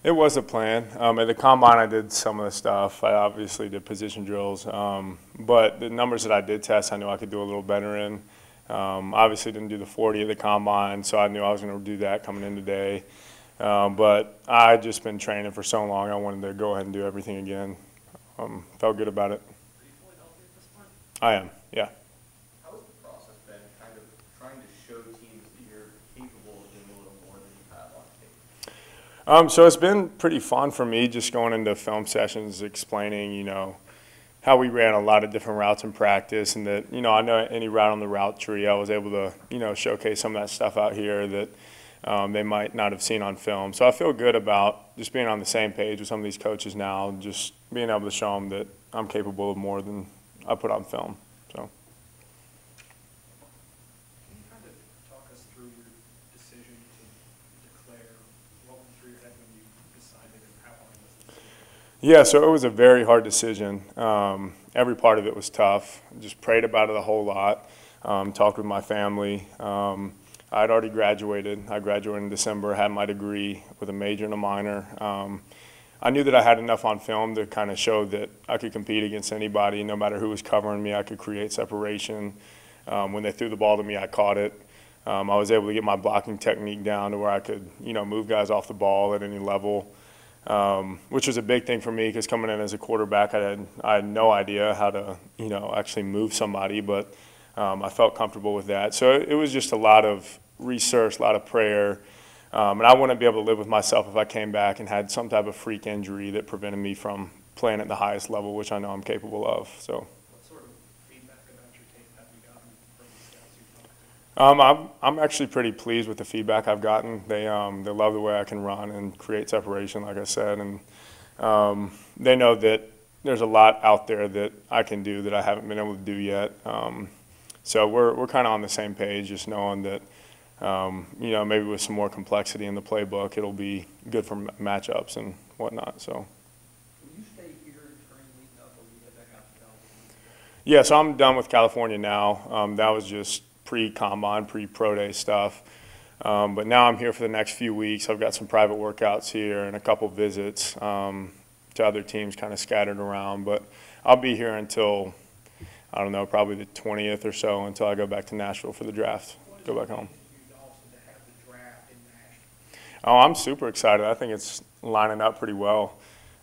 It was a plan. At the combine, I did some of the stuff. I obviously did position drills, but the numbers that I did test, I knew I could do a little better in. Obviously, didn't do the 40 at the combine, so I knew I was going to do that coming in today. But I'd just been training for so long, I wanted to go ahead and do everything again. Felt good about it. Are you fully healthy at this point? I am, yeah. How has the process been, kind of trying to show teams that you're capable of doing a little more than you have on tape? So it's been pretty fun for me just going into film sessions, explaining, how we ran a lot of different routes in practice, and that, I know any route on the route tree, I was able to, showcase some of that stuff out here that they might not have seen on film. So I feel good about just being on the same page with some of these coaches now, just being able to show them that I'm capable of more than I put on film. So. Can you kind of talk us through your decision to declare, what went through your head when you decided, and how hard was the decision? Yeah, so it was a very hard decision. Every part of it was tough. Just prayed about it a whole lot. Talked with my family. I'd already graduated. I graduated in December, had my degree with a major and a minor. I knew that I had enough on film to kind of show that I could compete against anybody, no matter who was covering me. I could create separation. When they threw the ball to me, I caught it. I was able to get my blocking technique down to where I could, move guys off the ball at any level, which was a big thing for me because coming in as a quarterback, I had no idea how to, actually move somebody, but I felt comfortable with that. So it was just a lot of research, a lot of prayer. And I wouldn't be able to live with myself if I came back and had some type of freak injury that prevented me from playing at the highest level, which I know I'm capable of. So. What sort of feedback about your tape have you gotten from the scouts you've talked to? I'm actually pretty pleased with the feedback I've gotten. They love the way I can run and create separation, like I said, and they know that there's a lot out there that I can do that I haven't been able to do yet. So we're kind of on the same page, just knowing that. Maybe with some more complexity in the playbook, it'll be good for matchups and whatnot. So. Will you stay here and train leading up, or will you head back out to California? Yeah, so I'm done with California now. That was just pre-combine, pre-pro day stuff. But now I'm here for the next few weeks. I've got some private workouts here and a couple visits to other teams kind of scattered around. But I'll be here until, I don't know, probably the 20th or so, until I go back to Nashville for the draft, go back home. Oh, I'm super excited. I think it's lining up pretty well.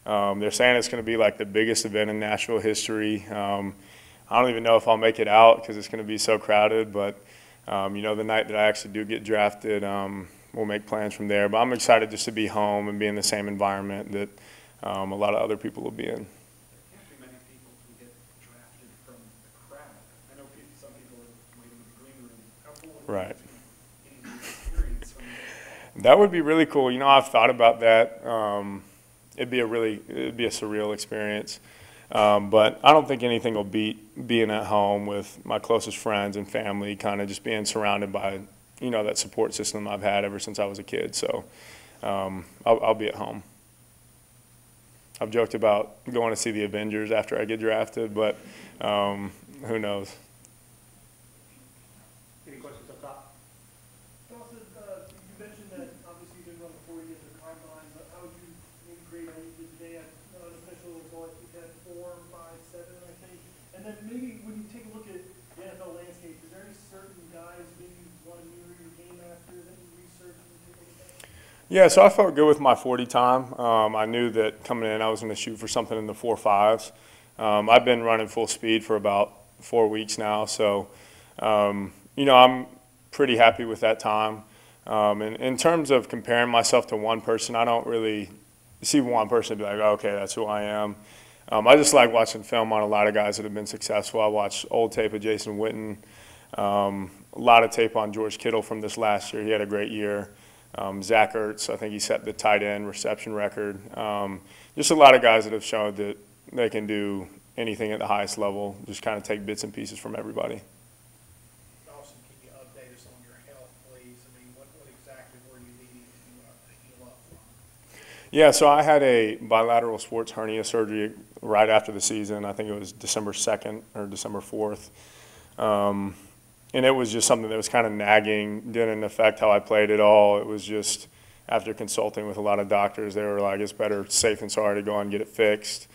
They're saying it's going to be like the biggest event in Nashville history. I don't even know if I'll make it out because it's going to be so crowded. But, the night that I actually do get drafted, we'll make plans from there. But I'm excited just to be home and be in the same environment that a lot of other people will be in. There can't be many people who get drafted from the crowd. I know some people are waiting in the green room. How cool would Right. That would be really cool. I've thought about that. It'd be a surreal experience. But I don't think anything will beat being at home with my closest friends and family, kind of just being surrounded by, that support system I've had ever since I was a kid. So I'll be at home. I've joked about going to see the Avengers after I get drafted, but who knows? Any questions up top? Dawson, you mentioned that obviously you didn't run the 40 at the combine, but how would you integrate how you did today at unofficial, what you had 4, 5, 7, I think. And then maybe when you take a look at the NFL landscape, is there any certain guys maybe you want to mirror your game after that you research and you take a look at? Yeah, so I felt good with my 40 time. I knew that coming in I was going to shoot for something in the 4.5s. I've been running full speed for about 4 weeks now, so I'm pretty happy with that time. And in terms of comparing myself to one person, I don't really see one person and be like, okay, that's who I am. I just like watching film on a lot of guys that have been successful. I watched old tape of Jason Witten, a lot of tape on George Kittle from this last year. He had a great year. Zach Ertz, I think he set the tight end reception record. Just a lot of guys that have shown that they can do anything at the highest level, just kind of take bits and pieces from everybody. Dawson, can you update us on your health, please? I mean, what exactly were you needing to heal up from? Yeah, so I had a bilateral sports hernia surgery right after the season. I think it was December 2nd or December 4th. And it was just something that was kind of nagging, didn't affect how I played at all. It was just after consulting with a lot of doctors, they were like, it's better safe than sorry to go and get it fixed.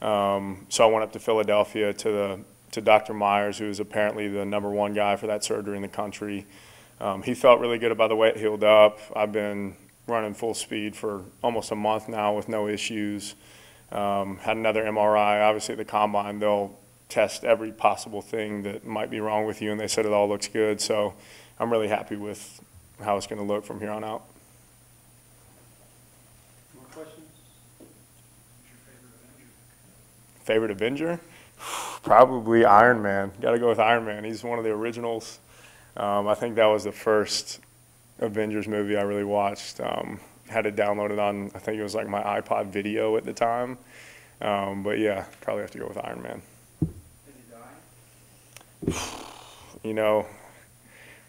So I went up to Philadelphia to Dr. Myers, who is apparently the #1 guy for that surgery in the country. He felt really good about the way it healed up. I've been running full speed for almost a month now with no issues. Had another MRI. Obviously at the combine, they'll test every possible thing that might be wrong with you, and they said it all looks good. So I'm really happy with how it's going to look from here on out. More questions? What's your favorite Avenger? Favorite Avenger? Probably Iron Man. Got to go with Iron Man. He's one of the originals. I think that was the first Avengers movie I really watched. Had it downloaded on, I think it was like my iPod video at the time. But yeah, probably have to go with Iron Man. Is he dying? You know,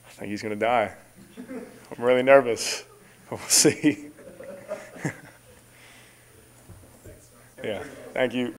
I think he's going to die. I'm really nervous. We'll see. Yeah, thank you.